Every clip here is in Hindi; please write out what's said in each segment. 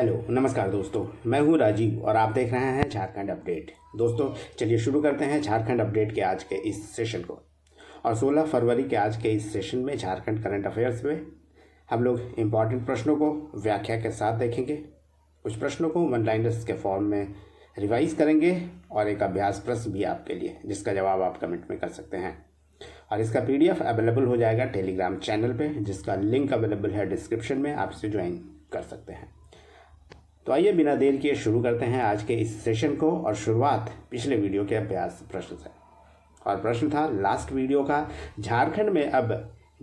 हेलो नमस्कार दोस्तों, मैं हूं राजीव और आप देख रहे हैं झारखंड अपडेट। दोस्तों चलिए शुरू करते हैं झारखंड अपडेट के आज के इस सेशन को। और 16 फरवरी के आज के इस सेशन में झारखंड करंट अफेयर्स में हम लोग इम्पॉर्टेंट प्रश्नों को व्याख्या के साथ देखेंगे। कुछ प्रश्नों को वन लाइनर्स के फॉर्म में रिवाइज करेंगे और एक अभ्यास प्रश्न भी आपके लिए, जिसका जवाब आप कमेंट में कर सकते हैं। और इसका PDF अवेलेबल हो जाएगा टेलीग्राम चैनल पे, जिसका लिंक अवेलेबल है डिस्क्रिप्शन में, आप इसे ज्वाइन कर सकते हैं। तो आइए बिना देर किए शुरू करते हैं आज के इस सेशन को। और शुरुआत पिछले वीडियो के अभ्यास प्रश्न से। और प्रश्न था लास्ट वीडियो का, झारखंड में अब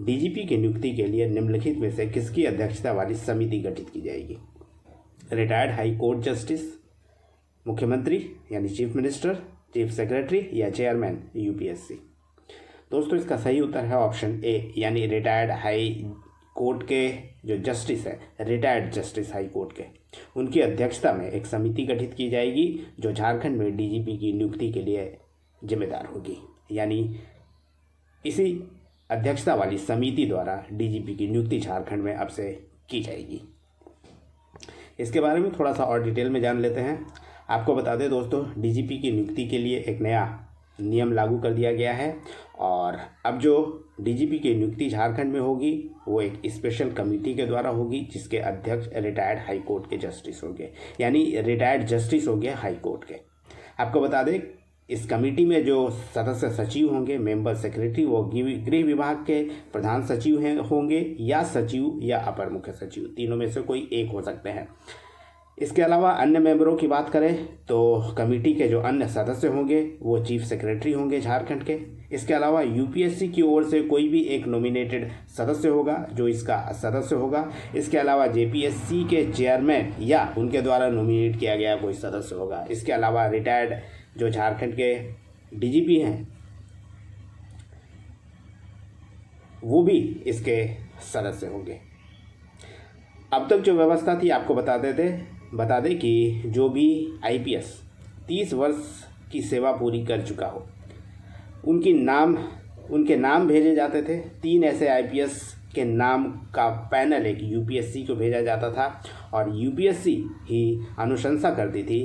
DGP की नियुक्ति के लिए निम्नलिखित में से किसकी अध्यक्षता वाली समिति गठित की जाएगी? रिटायर्ड हाई कोर्ट जस्टिस, मुख्यमंत्री यानी चीफ मिनिस्टर, चीफ सेक्रेटरी या चेयरमैन UPSC? दोस्तों इसका सही उत्तर है ऑप्शन ए, यानी रिटायर्ड हाई कोर्ट के जो जस्टिस है, रिटायर्ड जस्टिस हाई कोर्ट के, उनकी अध्यक्षता में एक समिति गठित की जाएगी जो झारखंड में DGP की नियुक्ति के लिए जिम्मेदार होगी। यानी इसी अध्यक्षता वाली समिति द्वारा DGP की नियुक्ति झारखंड में अब से की जाएगी। इसके बारे में थोड़ा सा और डिटेल में जान लेते हैं। आपको बता दें दोस्तों, DGP की नियुक्ति के लिए एक नया नियम लागू कर दिया गया है और अब जो DGP की नियुक्ति झारखंड में होगी वो एक स्पेशल कमेटी के द्वारा होगी, जिसके अध्यक्ष रिटायर्ड हाई कोर्ट के जस्टिस होंगे, यानी रिटायर्ड जस्टिस हो गए हाई कोर्ट के। आपको बता दें इस कमेटी में जो सदस्य सचिव होंगे, मेंबर सेक्रेटरी, वो गृह विभाग के प्रधान सचिव होंगे या सचिव या अपर मुख्य सचिव, तीनों में से कोई एक हो सकते हैं। इसके अलावा अन्य मेंबरों की बात करें तो कमेटी के जो अन्य सदस्य होंगे वो चीफ सेक्रेटरी होंगे झारखंड के। इसके अलावा UPSC की ओर से कोई भी एक नॉमिनेटेड सदस्य होगा जो इसका सदस्य होगा। इसके अलावा JPSC के चेयरमैन या उनके द्वारा नॉमिनेट किया गया कोई सदस्य होगा। इसके अलावा रिटायर्ड जो झारखंड के DGP हैं वो भी इसके सदस्य होंगे। अब तक जो व्यवस्था थी आपको बता दें कि जो भी IPS 30 वर्ष की सेवा पूरी कर चुका हो उनके नाम भेजे जाते थे। 3 ऐसे IPS के नाम का पैनल एक UPSC को भेजा जाता था और UPSC ही अनुशंसा करती थी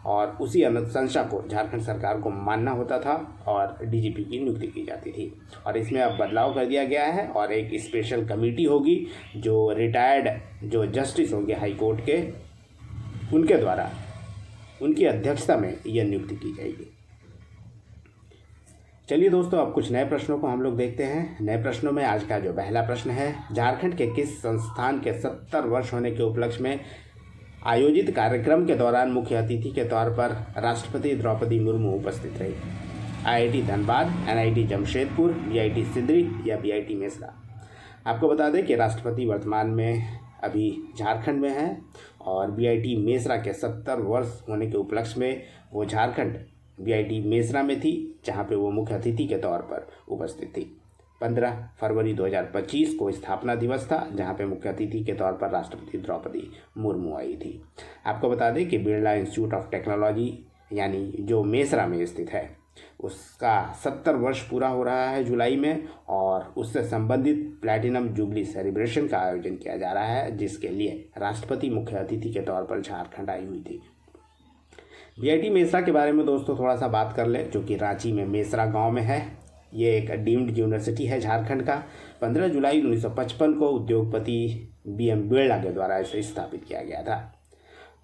और उसी अनुशंसा को झारखंड सरकार को मानना होता था और DGP की नियुक्ति की जाती थी। और इसमें अब बदलाव कर दिया गया है और एक स्पेशल कमेटी होगी जो रिटायर्ड जो जस्टिस होंगे हाई कोर्ट के, उनके द्वारा उनकी अध्यक्षता में यह नियुक्ति की जाएगी। चलिए दोस्तों, अब कुछ नए प्रश्नों को हम लोग देखते हैं। नए प्रश्नों में आज का जो पहला प्रश्न है, झारखंड के किस संस्थान के 70 वर्ष होने के उपलक्ष्य में आयोजित कार्यक्रम के दौरान मुख्य अतिथि के तौर पर राष्ट्रपति द्रौपदी मुर्मू उपस्थित रही? IIT Dhanbad, NIT Jamshedpur, BIT Sindri या BIT मेसरा? आपको बता दें कि राष्ट्रपति वर्तमान में अभी झारखंड में हैं और BIT मेसरा के 70 वर्ष होने के उपलक्ष्य में वो झारखंड BIT मेसरा में थी, जहां पे वो मुख्य अतिथि के तौर पर उपस्थित थी। 15 फरवरी 2025 को स्थापना दिवस था, जहां पे मुख्य अतिथि के तौर पर राष्ट्रपति द्रौपदी मुर्मू आई थी। आपको बता दें कि बिरला इंस्टीट्यूट ऑफ टेक्नोलॉजी यानी जो मेसरा में स्थित है, उसका 70 वर्ष पूरा हो रहा है जुलाई में और उससे संबंधित प्लैटिनम जुबली सेलिब्रेशन का आयोजन किया जा रहा है, जिसके लिए राष्ट्रपति मुख्य अतिथि के तौर पर झारखंड आई हुई थी। BIT मेसरा के बारे में दोस्तों थोड़ा सा बात कर ले, जो कि रांची में मेसरा गांव में है। ये एक डीम्ड यूनिवर्सिटी है झारखंड का। 15 जुलाई 1955 को उद्योगपति BM बिरला के द्वारा इसे स्थापित किया गया था।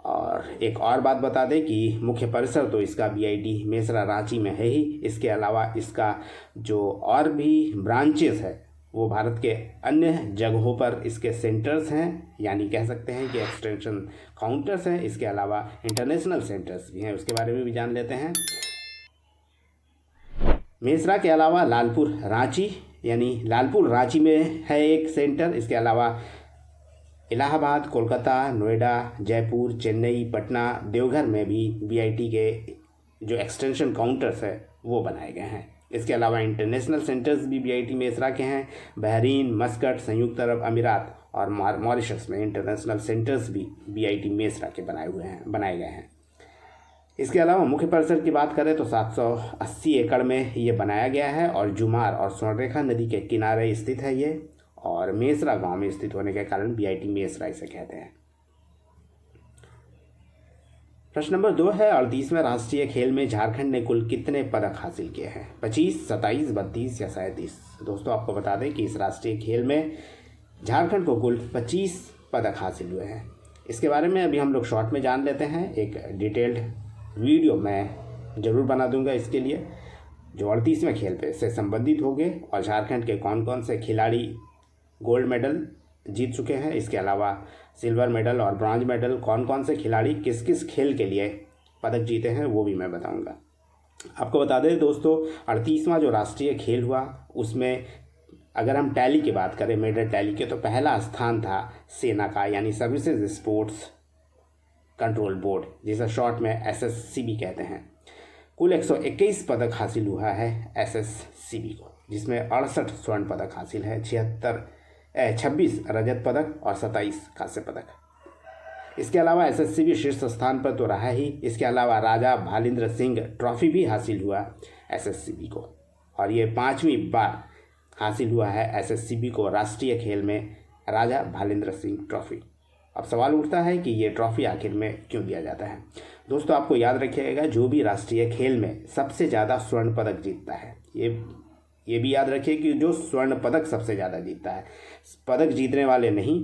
और एक और बात बता दें कि मुख्य परिसर तो इसका BIT मेसरा रांची में है ही। इसके अलावा इसका जो और भी ब्रांचेस है वो भारत के अन्य जगहों पर इसके सेंटर्स हैं, यानी कह सकते हैं कि एक्सटेंशन काउंटर्स हैं। इसके अलावा इंटरनेशनल सेंटर्स भी हैं, उसके बारे में भी जान लेते हैं। मेसरा के अलावा लालपुर रांची में है एक सेंटर। इसके अलावा इलाहाबाद, कोलकाता, नोएडा, जयपुर, चेन्नई, पटना, देवघर में भी BIT के जो एक्सटेंशन काउंटर्स है वो बनाए गए हैं। इसके अलावा इंटरनेशनल सेंटर्स भी BIT मेसरा के हैं। बहरीन, मस्कट, संयुक्त अरब अमीरात और मॉरिशस में इंटरनेशनल सेंटर्स भी BIT मेसरा के बनाए गए हैं। इसके अलावा मुख्य परिसर की बात करें तो 780 एकड़ में ये बनाया गया है और जुमार और स्वर्णरेखा नदी के किनारे स्थित है ये, और मेसरा गांव में स्थित होने के कारण BIT मेसरा इसे कहते हैं। प्रश्न नंबर 2 है 38वें राष्ट्रीय खेल में झारखंड ने कुल कितने पदक हासिल किए हैं? 25, 27, 32 या 37? दोस्तों आपको बता दें कि इस राष्ट्रीय खेल में झारखंड को कुल 25 पदक हासिल हुए हैं। इसके बारे में अभी हम लोग शॉर्ट में जान लेते हैं। एक डिटेल्ड वीडियो मैं ज़रूर बना दूंगा इसके लिए, जो 38वें खेल पे से संबंधित होंगे और झारखंड के कौन कौन से खिलाड़ी गोल्ड मेडल जीत चुके हैं, इसके अलावा सिल्वर मेडल और ब्रॉन्ज मेडल कौन कौन से खिलाड़ी किस किस खेल के लिए पदक जीते हैं, वो भी मैं बताऊंगा। आपको बता दें दोस्तों, 38वां जो राष्ट्रीय खेल हुआ उसमें अगर हम टैली की बात करें, मेडल टैली के, तो पहला स्थान था सेना का, यानी सर्विसेज स्पोर्ट्स कंट्रोल बोर्ड, जिसे शॉर्ट में SSCB कहते हैं। कुल 121 पदक हासिल हुआ है SSCB को, जिसमें 68 स्वर्ण पदक हासिल है, 26 रजत पदक और 27 कांस्य पदक। इसके अलावा SSCB शीर्ष स्थान पर तो रहा ही, इसके अलावा राजा भालिंद्र सिंह ट्रॉफी भी हासिल हुआ SSCB को, और ये 5वीं बार हासिल हुआ है SSCB को राष्ट्रीय खेल में राजा भालिंद्र सिंह ट्रॉफी। अब सवाल उठता है कि ये ट्रॉफी आखिर में क्यों दिया जाता है? दोस्तों आपको याद रखिएगा, जो भी राष्ट्रीय खेल में सबसे ज़्यादा स्वर्ण पदक जीतता है, ये भी याद रखिए कि जो स्वर्ण पदक सबसे ज़्यादा जीतता है, पदक जीतने वाले नहीं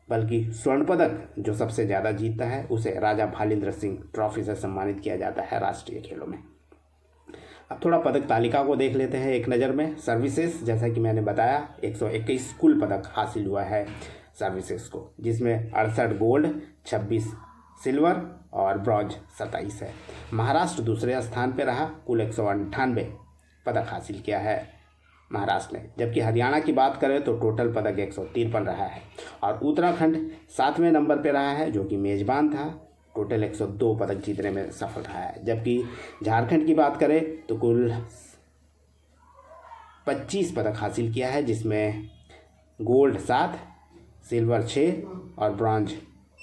बल्कि स्वर्ण पदक जो सबसे ज़्यादा जीतता है, उसे राजा भालिंद्र सिंह ट्रॉफी से सम्मानित किया जाता है राष्ट्रीय खेलों में। अब थोड़ा पदक तालिका को देख लेते हैं एक नज़र में। सर्विसेज, जैसा कि मैंने बताया, 121 कुल पदक हासिल हुआ है सर्विसेज को, जिसमें 68 गोल्ड, 26 सिल्वर और ब्रॉन्ज 27 है। महाराष्ट्र दूसरे स्थान पर रहा, कुल 198 पदक हासिल किया है महाराष्ट्र ने, जबकि हरियाणा की बात करें तो टोटल पदक 153 रहा है, और उत्तराखंड 7वें नंबर पर रहा है, जो कि मेज़बान था, टोटल 102 पदक जीतने में सफल रहा है। जबकि झारखंड की बात करें तो कुल 25 पदक हासिल किया है, जिसमें गोल्ड 7, सिल्वर 6 और ब्रॉन्ज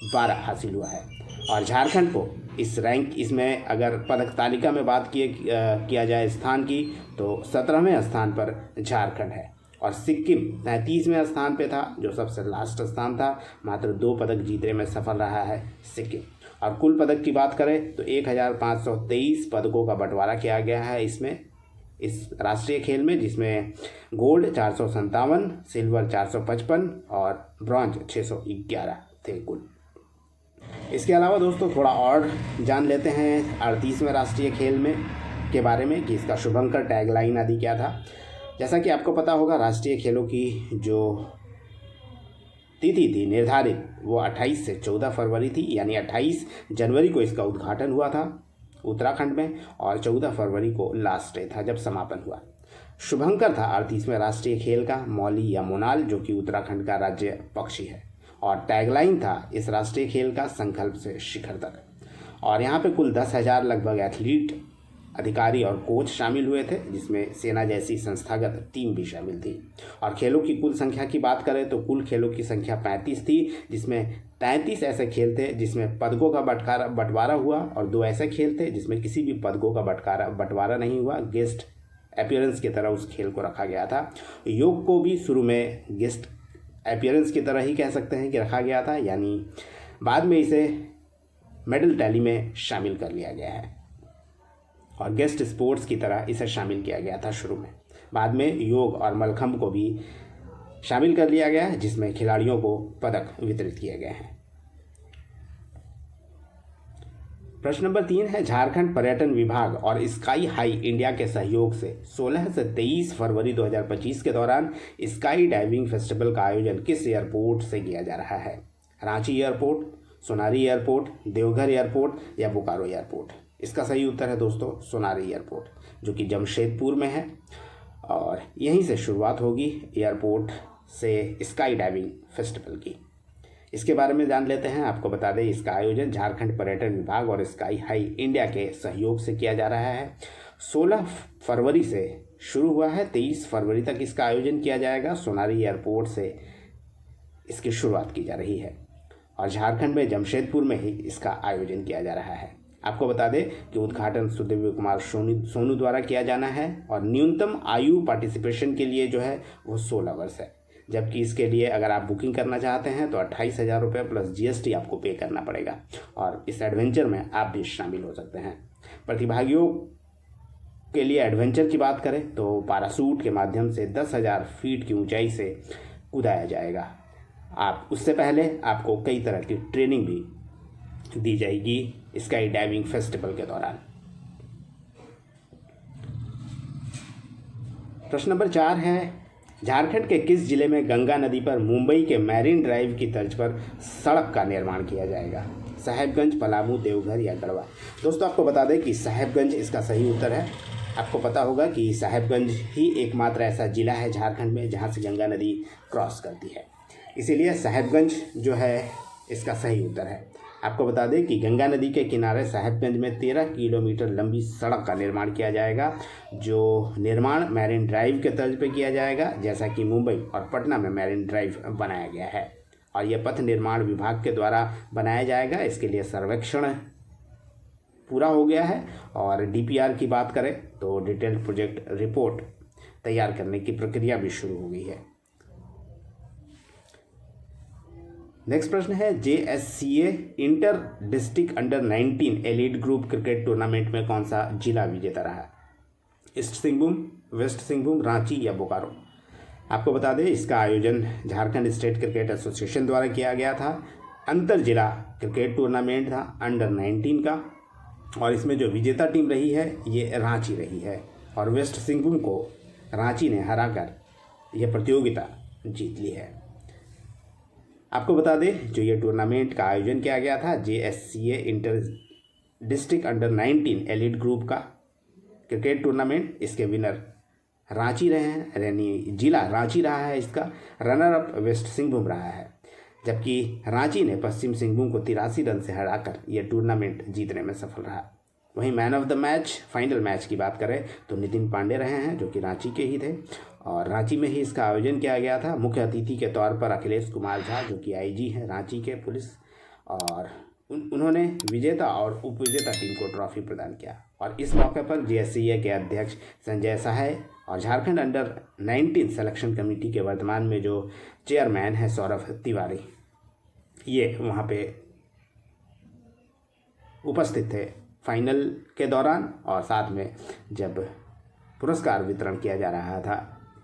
12 हासिल हुआ है। और झारखंड को इसमें अगर पदक तालिका में बात किया जाए स्थान की, तो 17वें स्थान पर झारखंड है, और सिक्किम 33वें स्थान पे था, जो सबसे लास्ट स्थान था। मात्र 2 पदक जीतने में सफल रहा है सिक्किम। और कुल पदक की बात करें तो 1523 पदकों का बंटवारा किया गया है इस राष्ट्रीय खेल में, जिसमें गोल्ड 457, सिल्वर 455 और ब्रॉन्ज 611 थे कुल। इसके अलावा दोस्तों थोड़ा और जान लेते हैं 38वें राष्ट्रीय खेल में के बारे में कि इसका शुभंकर टैगलाइन आदि क्या था। जैसा कि आपको पता होगा, राष्ट्रीय खेलों की जो तिथि थी निर्धारित, वो 28 से 14 फरवरी थी, यानी 28 जनवरी को इसका उद्घाटन हुआ था उत्तराखंड में, और 14 फरवरी को लास्ट डे था जब समापन हुआ। शुभंकर था 38वें राष्ट्रीय खेल का मौली या मोनाल, जो कि उत्तराखंड का राज्य पक्षी है, और टैगलाइन था इस राष्ट्रीय खेल का संकल्प से शिखर तक। और यहाँ पे कुल 10,000 लगभग एथलीट, अधिकारी और कोच शामिल हुए थे, जिसमें सेना जैसी संस्थागत टीम भी शामिल थी। और खेलों की कुल संख्या की बात करें तो कुल खेलों की संख्या 35 थी, जिसमें 33 ऐसे खेल थे जिसमें पदकों का बंटवारा हुआ, और 2 ऐसे खेल थे जिसमें किसी भी पदकों का बंटवारा नहीं हुआ। गेस्ट अपीयरेंस की तरह उस खेल को रखा गया था। योग को भी शुरू में गेस्ट अपीयरेंस की तरह ही कह सकते हैं कि रखा गया था, यानी बाद में इसे मेडल टैली में शामिल कर लिया गया है, और गेस्ट स्पोर्ट्स की तरह इसे शामिल किया गया था शुरू में। बाद में योग और मलखम्ब को भी शामिल कर लिया गया है, जिसमें खिलाड़ियों को पदक वितरित किए गए हैं। प्रश्न नंबर 3 है, झारखंड पर्यटन विभाग और स्काई हाई इंडिया के सहयोग से 16 से 23 फरवरी 2025 के दौरान स्काई डाइविंग फेस्टिवल का आयोजन किस एयरपोर्ट से किया जा रहा है? Ranchi airport, Sonari airport, Deoghar airport या बोकारो एयरपोर्ट? इसका सही उत्तर है दोस्तों सोनारी एयरपोर्ट, जो कि जमशेदपुर में है, और यहीं से शुरुआत होगी एयरपोर्ट से स्काई डाइविंग फेस्टिवल की। इसके बारे में जान लेते हैं। आपको बता दें, इसका आयोजन झारखंड पर्यटन विभाग और स्काई हाई इंडिया के सहयोग से किया जा रहा है। 16 फरवरी से शुरू हुआ है, 23 फरवरी तक इसका आयोजन किया जाएगा। सोनारी एयरपोर्ट से इसकी शुरुआत की जा रही है, और झारखंड में जमशेदपुर में ही इसका आयोजन किया जा रहा है। आपको बता दें कि उद्घाटन सुदेव कुमार सोनू द्वारा किया जाना है, और न्यूनतम आयु पार्टिसिपेशन के लिए जो है वो 16 वर्ष है। जबकि इसके लिए अगर आप बुकिंग करना चाहते हैं तो 28,000 रुपये प्लस GST आपको पे करना पड़ेगा और इस एडवेंचर में आप भी शामिल हो सकते हैं। प्रतिभागियों के लिए एडवेंचर की बात करें तो पैराशूट के माध्यम से 10,000 फीट की ऊंचाई से कूदाया जाएगा। आप उससे पहले आपको कई तरह की ट्रेनिंग भी दी जाएगी स्काई डाइविंग फेस्टिवल के दौरान। प्रश्न नंबर 4 है, झारखंड के किस जिले में गंगा नदी पर मुंबई के मैरीन ड्राइव की तर्ज पर सड़क का निर्माण किया जाएगा? साहेबगंज, पलामू, देवघर या गढ़वा? दोस्तों आपको बता दें कि साहेबगंज इसका सही उत्तर है। आपको पता होगा कि साहेबगंज ही एकमात्र ऐसा जिला है झारखंड में जहां से गंगा नदी क्रॉस करती है, इसीलिए साहेबगंज जो है इसका सही उत्तर है। आपको बता दें कि गंगा नदी के किनारे साहेबगंज में 13 किलोमीटर लंबी सड़क का निर्माण किया जाएगा, जो निर्माण मैरीन ड्राइव के तर्ज पर किया जाएगा, जैसा कि मुंबई और पटना में मैरीन ड्राइव बनाया गया है और यह पथ निर्माण विभाग के द्वारा बनाया जाएगा। इसके लिए सर्वेक्षण पूरा हो गया है और DPR की बात करें तो डिटेल्ड प्रोजेक्ट रिपोर्ट तैयार करने की प्रक्रिया भी शुरू हो गई है। नेक्स्ट प्रश्न है, JSCA inter district under 19 elite group cricket tournament में कौन सा जिला विजेता रहा? ईस्ट सिंहभूम, वेस्ट सिंहभूम, रांची या बोकारो? आपको बता दें इसका आयोजन झारखंड स्टेट क्रिकेट एसोसिएशन द्वारा किया गया था। अंतर जिला क्रिकेट टूर्नामेंट था अंडर 19 का और इसमें जो विजेता टीम रही है ये रांची रही है और वेस्ट सिंहभूम को रांची ने हराकर यह प्रतियोगिता जीत ली है। आपको बता दें जो ये टूर्नामेंट का आयोजन किया गया था JSCA inter district under 19 elite group का क्रिकेट टूर्नामेंट, इसके विनर रांची रहे हैं, यानी जिला रांची रहा है। इसका रनर अप वेस्ट सिंहभूम रहा है, जबकि रांची ने पश्चिम सिंहभूम को 83 रन से हराकर यह टूर्नामेंट जीतने में सफल रहा। वहीं man of the match, final match की बात करें तो नितिन पांडे रहे हैं जो कि रांची के ही थे और रांची में ही इसका आयोजन किया गया था। मुख्य अतिथि के तौर पर अखिलेश कुमार झा जो कि IG हैं रांची के पुलिस, और उन्होंने विजेता और उपविजेता टीम को ट्रॉफी प्रदान किया। और इस मौके पर JSCA के अध्यक्ष संजय सहाय और झारखंड अंडर 19 सिलेक्शन कमेटी के वर्तमान में जो चेयरमैन हैं सौरभ तिवारी, ये वहाँ पे उपस्थित थे फाइनल के दौरान और साथ में जब पुरस्कार वितरण किया जा रहा था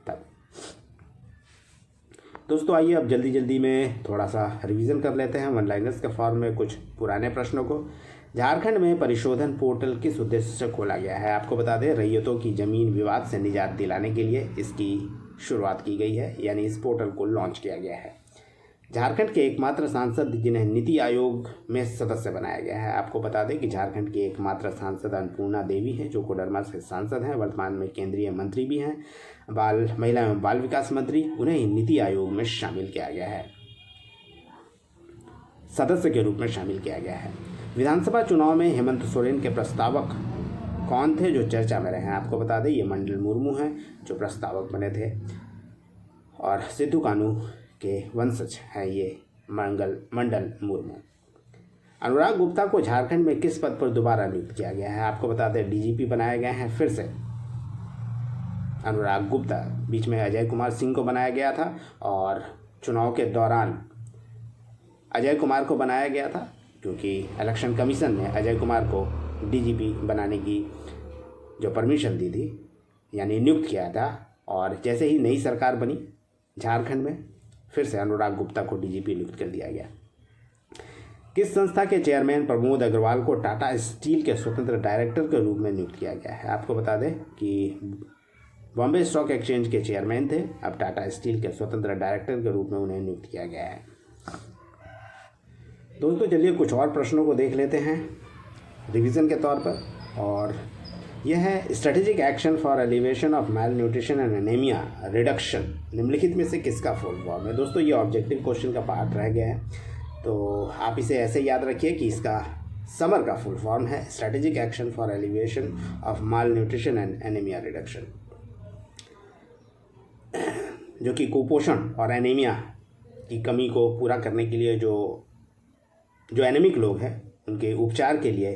तब। दोस्तों आइए अब जल्दी जल्दी में थोड़ा सा रिवीजन कर लेते हैं वन लाइनर्स के फॉर्म में कुछ पुराने प्रश्नों को। झारखंड में परिशोधन पोर्टल किस उद्देश्य से खोला गया है? आपको बता दें रैयतों की जमीन विवाद से निजात दिलाने के लिए इसकी शुरुआत की गई है, यानी इस पोर्टल को लॉन्च किया गया है। झारखंड के एकमात्र सांसद जिन्हें नीति आयोग में सदस्य बनाया गया है। आपको बता दें कि झारखंड की एकमात्र सांसद अन्नपूर्णा देवी हैं जो कोडरमा से सांसद हैं, वर्तमान में केंद्रीय मंत्री भी हैं, महिला एवं बाल विकास मंत्री। उन्हें नीति आयोग में शामिल किया गया है, सदस्य के रूप में शामिल किया गया है। विधानसभा चुनाव में हेमंत सोरेन के प्रस्तावक कौन थे जो चर्चा में रहे हैं? आपको बता दें ये मंडल मुर्मू हैं जो प्रस्तावक बने थे और सिद्धू कानू के वंशज हैं ये मंडल मुर्मू। अनुराग गुप्ता को झारखंड में किस पद पर दोबारा नियुक्त किया गया है? आपको बता दें DGP बनाए गए हैं फिर से अनुराग गुप्ता। बीच में अजय कुमार सिंह को बनाया गया था और चुनाव के दौरान अजय कुमार को बनाया गया था क्योंकि इलेक्शन कमीशन ने अजय कुमार को DGP बनाने की जो परमिशन दी थी, यानी नियुक्त किया था। और जैसे ही नई सरकार बनी झारखंड में फिर से अनुराग गुप्ता को DGP नियुक्त कर दिया गया। किस संस्था के चेयरमैन प्रमोद अग्रवाल को टाटा स्टील के स्वतंत्र डायरेक्टर के रूप में नियुक्त किया गया है? आपको बता दें कि बॉम्बे स्टॉक एक्सचेंज के चेयरमैन थे, अब टाटा स्टील के स्वतंत्र डायरेक्टर के रूप में उन्हें नियुक्त किया गया है। दोस्तों चलिए कुछ और प्रश्नों को देख लेते हैं रिवीजन के तौर पर, और यह है strategic action for elevation of malnutrition and anaemia reduction निम्नलिखित में से किसका फुल फॉर्म है? दोस्तों ये ऑब्जेक्टिव क्वेश्चन का पार्ट रह गया है, तो आप इसे ऐसे याद रखिए कि इसका समर का फुल फॉर्म है strategic action for elevation of mall nutrition and anaemia reduction, जो कि कुपोषण और एनीमिया की कमी को पूरा करने के लिए जो एनीमिक लोग हैं उनके उपचार के लिए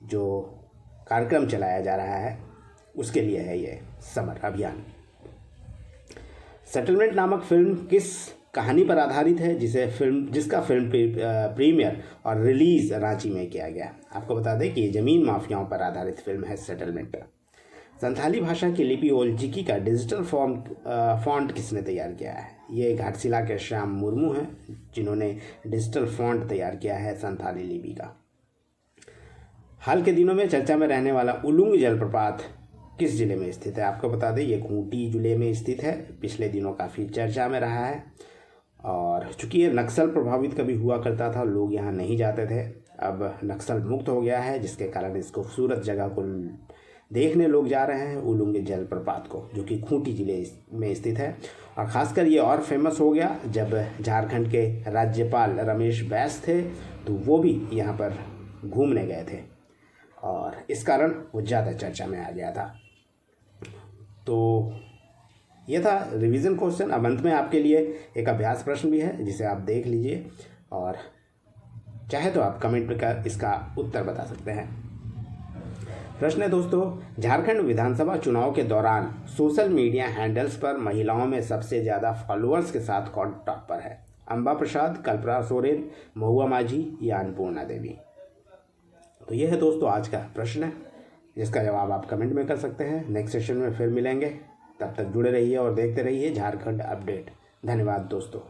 जो कार्यक्रम चलाया जा रहा है उसके लिए है ये समर अभियान। सेटलमेंट नामक फिल्म किस कहानी पर आधारित है जिसका फिल्म प्रीमियर और रिलीज रांची में किया गया? आपको बता दें कि ये ज़मीन माफियाओं पर आधारित फिल्म है सेटलमेंट। संथाली भाषा की लिपि ओल्चिकी का डिजिटल फॉन्ट किसने तैयार किया है? ये घाटशिला के श्याम मुर्मू हैं जिन्होंने डिजिटल फॉन्ट तैयार किया है संथाली लिपि का। हाल के दिनों में चर्चा में रहने वाला उलुंग जलप्रपात किस जिले में स्थित है? आपको बता दें ये खूंटी जिले में स्थित है। पिछले दिनों काफ़ी चर्चा में रहा है और चूंकि ये नक्सल प्रभावित कभी हुआ करता था, लोग यहाँ नहीं जाते थे, अब नक्सल मुक्त हो गया है जिसके कारण इस खूबसूरत जगह को देखने लोग जा रहे हैं, उलुंग जलप्रपात को, जो कि खूंटी जिले में स्थित है। और ख़ासकर ये और फेमस हो गया जब झारखंड के राज्यपाल रमेश बैस थे तो वो भी यहाँ पर घूमने गए थे और इस कारण वो ज़्यादा चर्चा में आ गया था। तो ये था रिवीजन क्वेश्चन। अब अंत में आपके लिए एक अभ्यास प्रश्न भी है जिसे आप देख लीजिए और चाहे तो आप कमेंट में कर इसका उत्तर बता सकते हैं। प्रश्न है दोस्तों, झारखंड विधानसभा चुनाव के दौरान सोशल मीडिया हैंडल्स पर महिलाओं में सबसे ज़्यादा फॉलोअर्स के साथ कौन टॉप पर है? अंबा प्रसाद, कल्पना सोरेन, महुआ माझी या अन्नपूर्णा देवी? तो ये है दोस्तों आज का प्रश्न है जिसका जवाब आप कमेंट में कर सकते हैं। नेक्स्ट सेशन में फिर मिलेंगे, तब तक जुड़े रहिए और देखते रहिए झारखंड अपडेट। धन्यवाद दोस्तों।